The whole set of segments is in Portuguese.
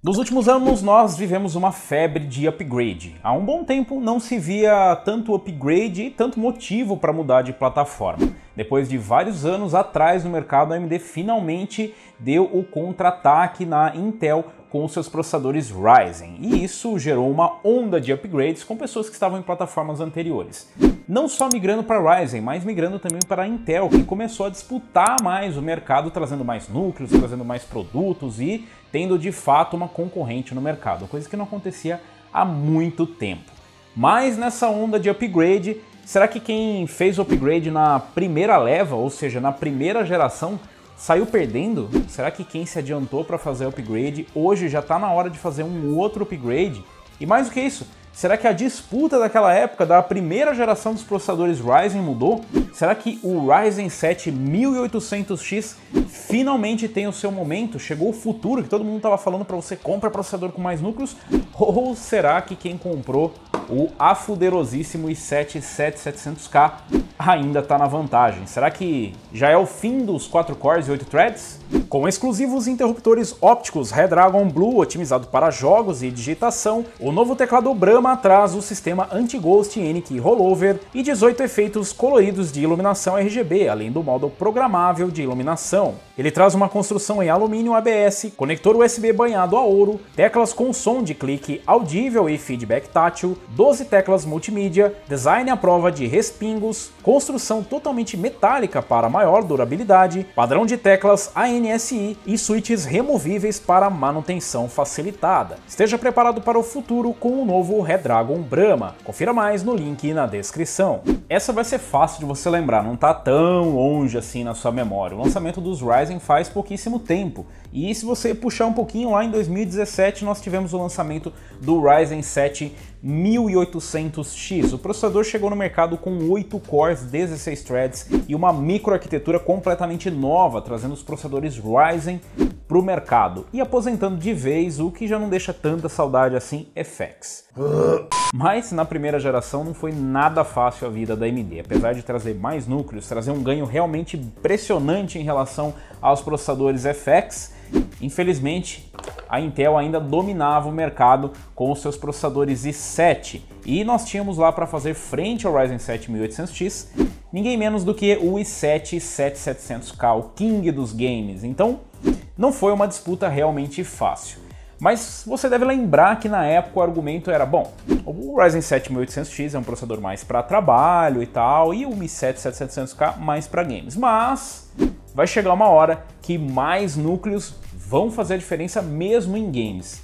Nos últimos anos, nós vivemos uma febre de upgrade. Há um bom tempo não se via tanto upgrade e tanto motivo para mudar de plataforma. Depois de vários anos atrás no mercado, a AMD finalmente deu o contra-ataque na Intel com os seus processadores Ryzen, e isso gerou uma onda de upgrades com pessoas que estavam em plataformas anteriores. Não só migrando para Ryzen, mas migrando também para a Intel, que começou a disputar mais o mercado, trazendo mais núcleos, trazendo mais produtos e tendo de fato uma concorrente no mercado, coisa que não acontecia há muito tempo. Mas nessa onda de upgrade, será que quem fez o upgrade na primeira leva, ou seja, na primeira geração, saiu perdendo? Será que quem se adiantou para fazer upgrade hoje já está na hora de fazer um outro upgrade? E mais do que isso, será que a disputa daquela época da primeira geração dos processadores Ryzen mudou? Será que o Ryzen 7 1800X finalmente tem o seu momento? Chegou o futuro que todo mundo estava falando para você comprar processador com mais núcleos? Ou será que quem comprou o afuderosíssimo i7 7700K ainda está na vantagem? Será que já é o fim dos 4 cores e 8 threads? Com exclusivos interruptores ópticos Redragon Blue otimizado para jogos e digitação, o novo teclado Brahma traz o sistema Anti-Ghost N-Key Rollover e 18 efeitos coloridos de iluminação RGB, além do modo programável de iluminação. Ele traz uma construção em alumínio ABS, conector USB banhado a ouro, teclas com som de clique audível e feedback tátil, 12 teclas multimídia, design à prova de respingos, construção totalmente metálica para maior durabilidade, padrão de teclas ANSI e switches removíveis para manutenção facilitada. Esteja preparado para o futuro com o novo Redragon Brahma. Confira mais no link na descrição. Essa vai ser fácil de você lembrar, não está tão longe assim na sua memória. O lançamento dos Ryzen faz pouquíssimo tempo. E se você puxar um pouquinho lá em 2017, nós tivemos o lançamento do Ryzen 7 1800X. O processador chegou no mercado com 8 cores, 16 threads e uma microarquitetura completamente nova, trazendo os processadores Ryzen para o mercado e aposentando de vez o que já não deixa tanta saudade assim, FX. Mas na primeira geração não foi nada fácil a vida da AMD. Apesar de trazer mais núcleos, trazer um ganho realmente impressionante em relação aos processadores FX, infelizmente a Intel ainda dominava o mercado com os seus processadores i7 e nós tínhamos lá para fazer frente ao Ryzen 7 1800X ninguém menos do que o i7 7700K, o King dos games. Então não foi uma disputa realmente fácil. Mas você deve lembrar que na época o argumento era, bom, o Ryzen 7 1800X é um processador mais para trabalho e tal, e o i7 7700K mais para games. Mas vai chegar uma hora que mais núcleos vão fazer a diferença mesmo em games.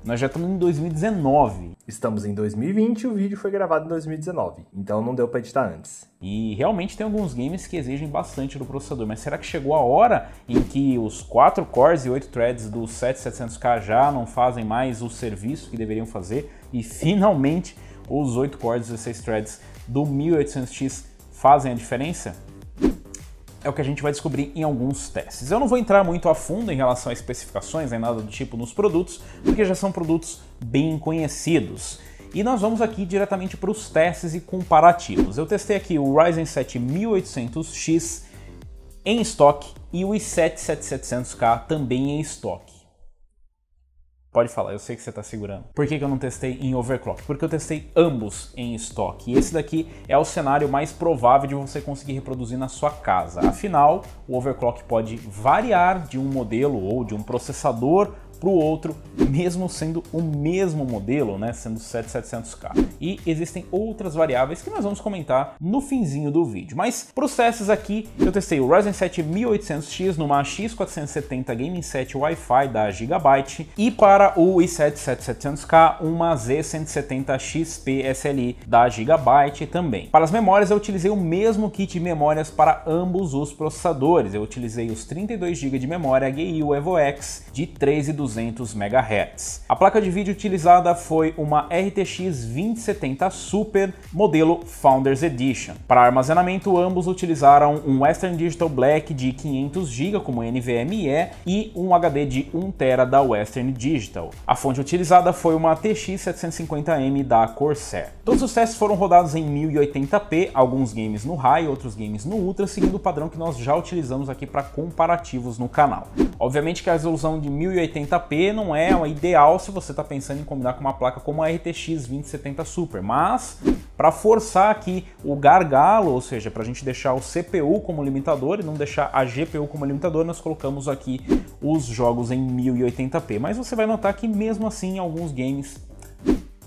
Nós já estamos em 2019. Estamos em 2020 e o vídeo foi gravado em 2019, então não deu para editar antes. E realmente tem alguns games que exigem bastante do processador, mas será que chegou a hora em que os 4 cores e 8 threads do 7700K já não fazem mais o serviço que deveriam fazer e finalmente os 8 cores e 16 threads do 1800X fazem a diferença? É o que a gente vai descobrir em alguns testes. Eu não vou entrar muito a fundo em relação a especificações, nem nada do tipo nos produtos, porque já são produtos bem conhecidos. E nós vamos aqui diretamente para os testes e comparativos. Eu testei aqui o Ryzen 7 1800X em estoque e o i7 7700K também em estoque. Pode falar, eu sei que você está segurando. Por que eu não testei em overclock? Porque eu testei ambos em estoque. E esse daqui é o cenário mais provável de você conseguir reproduzir na sua casa. Afinal, o overclock pode variar de um modelo ou de um processador para o outro, mesmo sendo o mesmo modelo, né, sendo o 7700K. E existem outras variáveis que nós vamos comentar no finzinho do vídeo. Mas para os testes aqui, eu testei o Ryzen 7 1800X numa X470 Gaming Set Wi-Fi da Gigabyte e para o i7 7700K uma Z170 XP SLI da Gigabyte também. Para as memórias eu utilizei o mesmo kit de memórias para ambos os processadores. Eu utilizei os 32 GB de memória GIU EVOX de 3200 MHz. A placa de vídeo utilizada foi uma RTX 2070 Super modelo Founders Edition. Para armazenamento, ambos utilizaram um Western Digital Black de 500 GB como NVMe e um HD de 1 TB da Western Digital. A fonte utilizada foi uma TX 750M da Corsair. Todos os testes foram rodados em 1080p, alguns games no High, outros games no Ultra, seguindo o padrão que nós já utilizamos aqui para comparativos no canal. Obviamente que a resolução de 1080p 1080p não é o ideal se você está pensando em combinar com uma placa como a RTX 2070 Super, mas para forçar aqui o gargalo, ou seja, para a gente deixar o CPU como limitador e não deixar a GPU como limitador, nós colocamos aqui os jogos em 1080p. Mas você vai notar que mesmo assim, em alguns games,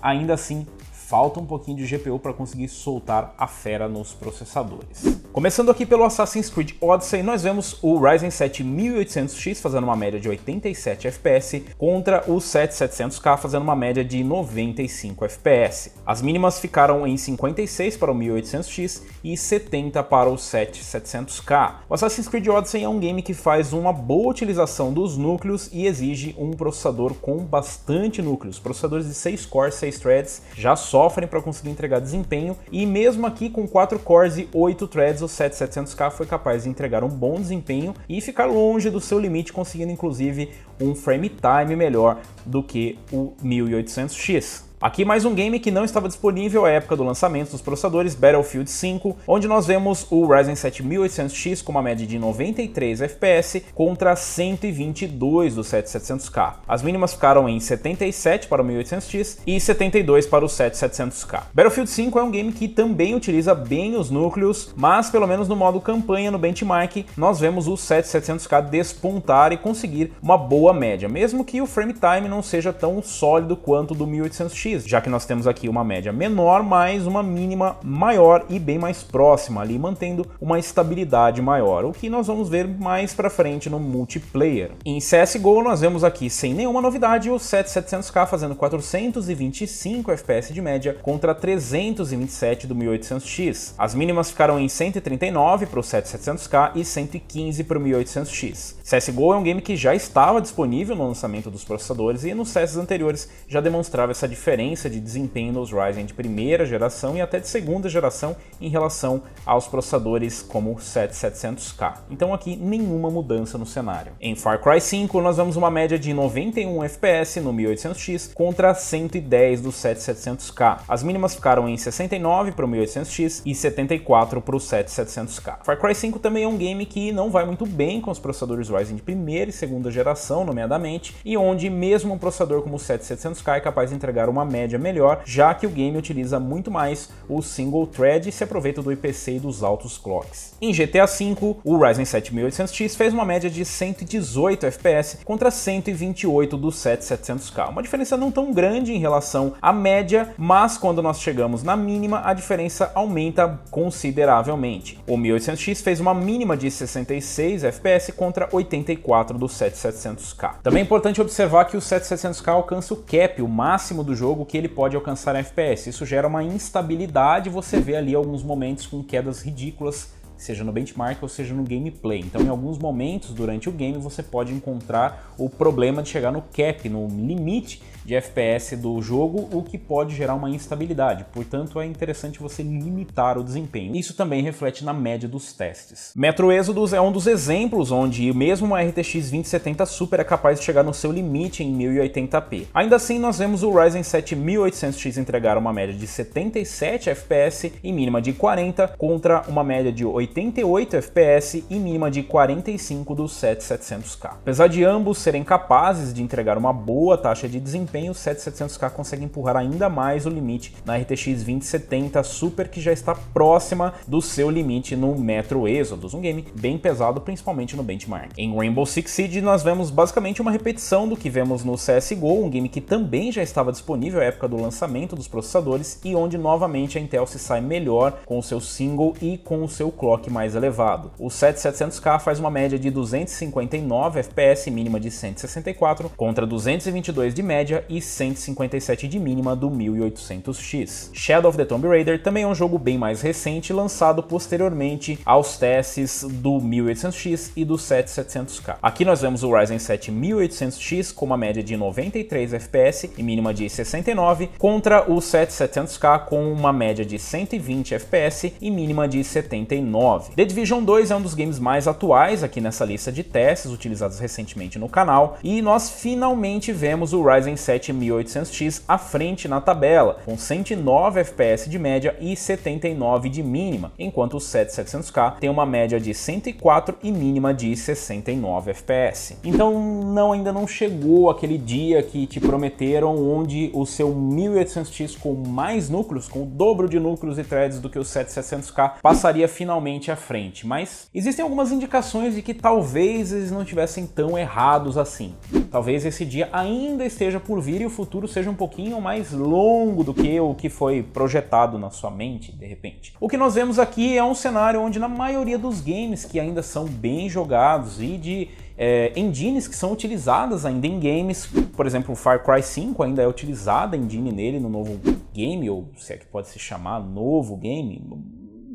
ainda assim, falta um pouquinho de GPU para conseguir soltar a fera nos processadores. Começando aqui pelo Assassin's Creed Odyssey, nós vemos o Ryzen 7 1800X fazendo uma média de 87 FPS contra o 7700K fazendo uma média de 95 FPS. As mínimas ficaram em 56 para o 1800X e 70 para o 7700K. O Assassin's Creed Odyssey é um game que faz uma boa utilização dos núcleos e exige um processador com bastante núcleos. Processadores de 6 cores, 6 threads já sofrem para conseguir entregar desempenho, e mesmo aqui com 4 cores e 8 threads, o 7700K foi capaz de entregar um bom desempenho e ficar longe do seu limite, conseguindo inclusive um frame time melhor do que o 1800X. Aqui mais um game que não estava disponível à época do lançamento dos processadores, Battlefield 5, onde nós vemos o Ryzen 7 1800X com uma média de 93 FPS contra 122 do 7700K. As mínimas ficaram em 77 para o 1800X e 72 para o 7700K. Battlefield 5 é um game que também utiliza bem os núcleos, mas pelo menos no modo campanha, no benchmark, nós vemos o 7700K despontar e conseguir uma boa média, mesmo que o frame time não seja tão sólido quanto do 1800X, já que nós temos aqui uma média menor, mas uma mínima maior e bem mais próxima ali, mantendo uma estabilidade maior, o que nós vamos ver mais pra frente no multiplayer. Em CSGO nós vemos aqui, sem nenhuma novidade, o 7700K fazendo 425 FPS de média contra 327 do 1800X. As mínimas ficaram em 139 para o 7700K e 115 para o 1800X. CSGO é um game que já estava disponível no lançamento dos processadores e nos CS anteriores já demonstrava essa diferença de desempenho nos Ryzen de primeira geração e até de segunda geração em relação aos processadores como o 7700K. Então aqui nenhuma mudança no cenário. Em Far Cry 5 nós vemos uma média de 91 FPS no 1800X contra 110 do 7700K. As mínimas ficaram em 69 para o 1800X e 74 para o 7700K. Far Cry 5 também é um game que não vai muito bem com os processadores Ryzen de primeira e segunda geração, nomeadamente, e onde mesmo um processador como o 7700K é capaz de entregar uma média melhor, já que o game utiliza muito mais o single thread e se aproveita do IPC e dos altos clocks. Em GTA V, o Ryzen 7 1800X fez uma média de 118 FPS contra 128 do 7700K. Uma diferença não tão grande em relação à média, mas quando nós chegamos na mínima, a diferença aumenta consideravelmente. O 1800X fez uma mínima de 66 FPS contra 84 do 7700K. Também é importante observar que o 7700K alcança o cap, o máximo do jogo que ele pode alcançar em FPS. Isso gera uma instabilidade, você vê ali alguns momentos com quedas ridículas, seja no benchmark ou seja no gameplay. Então em alguns momentos durante o game você pode encontrar o problema de chegar no cap, no limite de FPS do jogo, o que pode gerar uma instabilidade. Portanto, é interessante você limitar o desempenho. Isso também reflete na média dos testes. Metro Exodus é um dos exemplos onde mesmo uma RTX 2070 Super é capaz de chegar no seu limite em 1080p. Ainda assim, nós vemos o Ryzen 7 1800X entregar uma média de 77 FPS e mínima de 40 contra uma média de 88 FPS e mínima de 45 do 7700K. Apesar de ambos serem capazes de entregar uma boa taxa de desempenho, o 7700K consegue empurrar ainda mais o limite na RTX 2070 Super, que já está próxima do seu limite no Metro Exodus, um game bem pesado, principalmente no benchmark. Em Rainbow Six Siege nós vemos basicamente uma repetição do que vemos no CSGO, um game que também já estava disponível à época do lançamento dos processadores e onde novamente a Intel se sai melhor com o seu single e com o seu clock mais elevado. O 7700K faz uma média de 259 FPS mínima de 164 contra 222 de média e 157 de mínima do 1800X. Shadow of the Tomb Raider também é um jogo bem mais recente, lançado posteriormente aos testes do 1800X e do 7700K. Aqui nós vemos o Ryzen 7 1800X com uma média de 93 FPS e mínima de 69 contra o 7700K com uma média de 120 FPS e mínima de 79 2019. The Division 2 é um dos games mais atuais aqui nessa lista de testes, utilizados recentemente no canal, e nós finalmente vemos o Ryzen 7 1800X à frente na tabela, com 109 FPS de média e 79 de mínima, enquanto o 7700K tem uma média de 104 e mínima de 69 FPS. Então ainda não chegou aquele dia que te prometeram, onde o seu 1800X com mais núcleos, com o dobro de núcleos e threads do que o 7700K, passaria finalmente à frente. Mas existem algumas indicações de que talvez eles não estivessem tão errados assim. Talvez esse dia ainda esteja por vir e o futuro seja um pouquinho mais longo do que o que foi projetado na sua mente, de repente. O que nós vemos aqui é um cenário onde, na maioria dos games que ainda são bem jogados e de engines que são utilizadas ainda em games, por exemplo, o Far Cry 5 ainda é utilizada a engine nele no novo game, ou se é que pode se chamar novo game,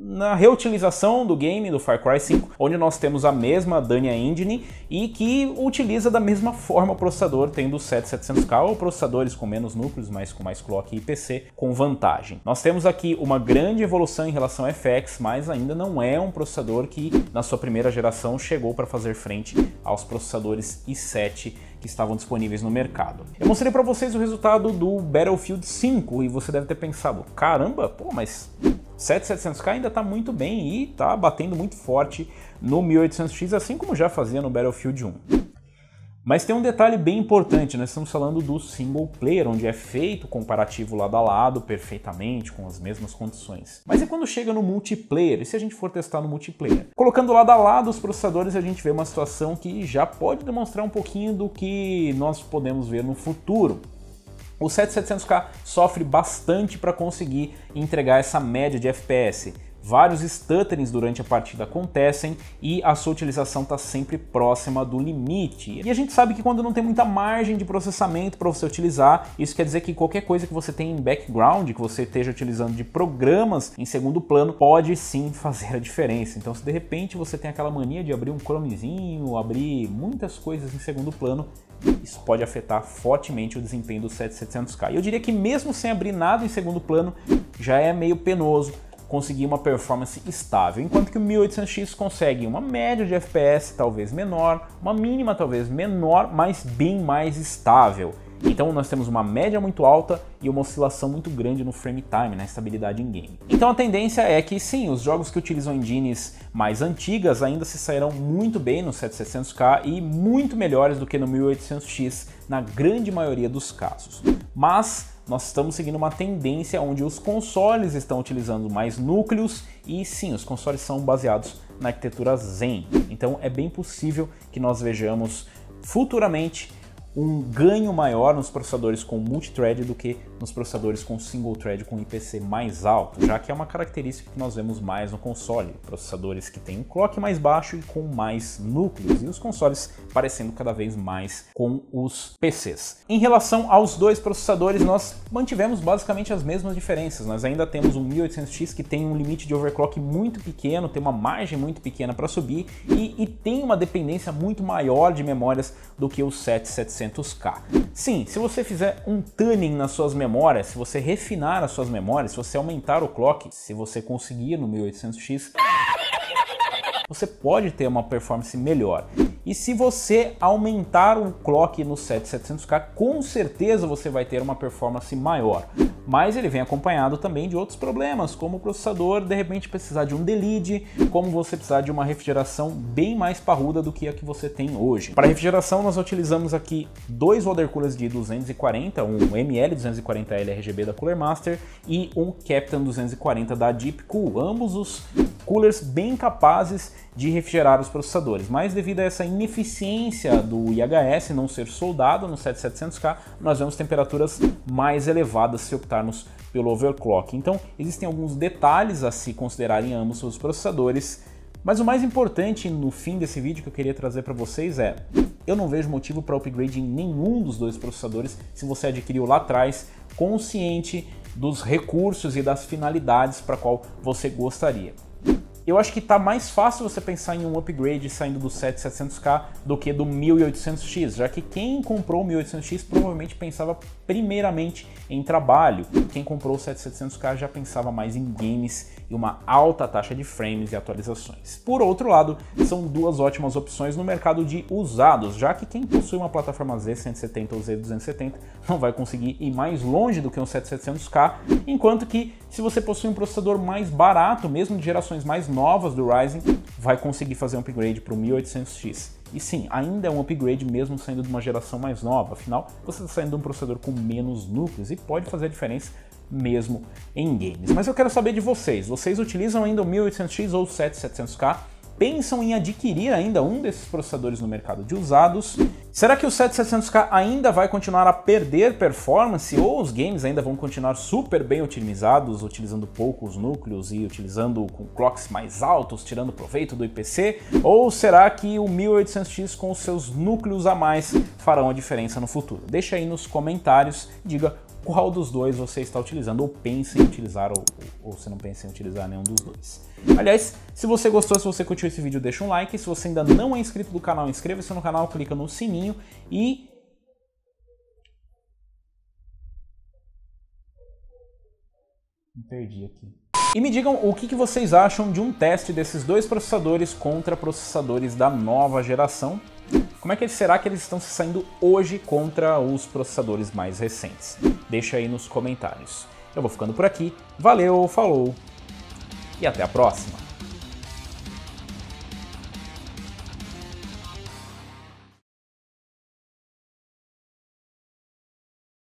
na reutilização do game do Far Cry 5, onde nós temos a mesma Dania Engine e que utiliza da mesma forma o processador, tendo o 7700K ou processadores com menos núcleos, mas com mais clock e IPC com vantagem. Nós temos aqui uma grande evolução em relação ao FX, mas ainda não é um processador que na sua primeira geração chegou para fazer frente aos processadores i7 que estavam disponíveis no mercado. Eu mostrei para vocês o resultado do Battlefield 5 e você deve ter pensado, caramba, pô, mas 7700K ainda está muito bem e está batendo muito forte no 1800X, assim como já fazia no Battlefield 1. Mas tem um detalhe bem importante, nós estamos falando do single player, onde é feito o comparativo lado a lado perfeitamente, com as mesmas condições. Mas e quando chega no multiplayer? E se a gente for testar no multiplayer? Colocando lado a lado os processadores, a gente vê uma situação que já pode demonstrar um pouquinho do que nós podemos ver no futuro. O 7700K sofre bastante para conseguir entregar essa média de FPS. Vários stutterings durante a partida acontecem e a sua utilização está sempre próxima do limite. E a gente sabe que quando não tem muita margem de processamento para você utilizar, isso quer dizer que qualquer coisa que você tem em background, que você esteja utilizando de programas em segundo plano, pode sim fazer a diferença. Então, se de repente você tem aquela mania de abrir um Chromezinho, abrir muitas coisas em segundo plano, isso pode afetar fortemente o desempenho do 7700K. E eu diria que mesmo sem abrir nada em segundo plano, já é meio penoso conseguir uma performance estável, enquanto que o 1800X consegue uma média de FPS talvez menor, uma mínima talvez menor, mas bem mais estável. Então nós temos uma média muito alta e uma oscilação muito grande no frame time, na estabilidade em game. Então a tendência é que sim, os jogos que utilizam engines mais antigas ainda se sairão muito bem no 7700K e muito melhores do que no 1800X na grande maioria dos casos. Mas nós estamos seguindo uma tendência onde os consoles estão utilizando mais núcleos e sim, os consoles são baseados na arquitetura Zen. Então é bem possível que nós vejamos futuramente um ganho maior nos processadores com multithread do que nos processadores com single thread com IPC mais alto, já que é uma característica que nós vemos mais no console, processadores que têm um clock mais baixo e com mais núcleos, e os consoles parecendo cada vez mais com os PCs. Em relação aos dois processadores, nós mantivemos basicamente as mesmas diferenças. Nós ainda temos um 1800X que tem um limite de overclock muito pequeno, tem uma margem muito pequena para subir e tem uma dependência muito maior de memórias do que o 7700K. Sim, se você fizer um tuning nas suas memórias, se você refinar as suas memórias, se você aumentar o clock, se você conseguir no 1800X, você pode ter uma performance melhor. E se você aumentar o clock no 7700K, com certeza você vai ter uma performance maior. Mas ele vem acompanhado também de outros problemas, como o processador de repente precisar de um delete, como você precisar de uma refrigeração bem mais parruda do que a que você tem hoje. Para refrigeração nós utilizamos aqui dois water coolers de 240, um ML240L RGB da Cooler Master e um Captain 240 da Deepcool, ambos os coolers bem capazes de refrigerar os processadores, mas devido a essa ineficiência do IHS não ser soldado no 7700K, nós vemos temperaturas mais elevadas se optarmos pelo overclock. Então existem alguns detalhes a se considerar em ambos os processadores, mas o mais importante no fim desse vídeo que eu queria trazer para vocês é: eu não vejo motivo para upgrade em nenhum dos dois processadores se você adquiriu lá atrás consciente dos recursos e das finalidades para qual você gostaria. eu acho que tá mais fácil você pensar em um upgrade saindo do 7700K do que do 1800X, já que quem comprou o 1800X provavelmente pensava primeiramente em trabalho. Quem comprou o 7700K já pensava mais em games e uma alta taxa de frames e atualizações. Por outro lado, são duas ótimas opções no mercado de usados, já que quem possui uma plataforma Z170 ou Z270 não vai conseguir ir mais longe do que um 7700K, enquanto que se você possui um processador mais barato, mesmo de gerações mais novas do Ryzen, vai conseguir fazer um upgrade para o 1800X. E sim, ainda é um upgrade mesmo saindo de uma geração mais nova, afinal você está saindo de um processador com menos núcleos e pode fazer a diferença mesmo em games. Mas eu quero saber de vocês, vocês utilizam ainda o 1800X ou o 7700K? Pensam em adquirir ainda um desses processadores no mercado de usados? Será que o 7700K ainda vai continuar a perder performance ou os games ainda vão continuar super bem otimizados, utilizando poucos núcleos e utilizando com clocks mais altos, tirando proveito do IPC? Ou será que o 1800X com os seus núcleos a mais farão a diferença no futuro? Deixa aí nos comentários, diga qual dos dois você está utilizando, ou pensa em utilizar, ou você não pensa em utilizar nenhum dos dois. Aliás, se você gostou, se você curtiu esse vídeo, deixa um like. Se você ainda não é inscrito do canal, inscreva-se no canal, clica no sininho e... Me perdi aqui. E me digam o que vocês acham de um teste desses dois processadores contra processadores da nova geração. Como é que será que eles estão se saindo hoje contra os processadores mais recentes? Deixa aí nos comentários. Eu vou ficando por aqui, valeu, falou e até a próxima!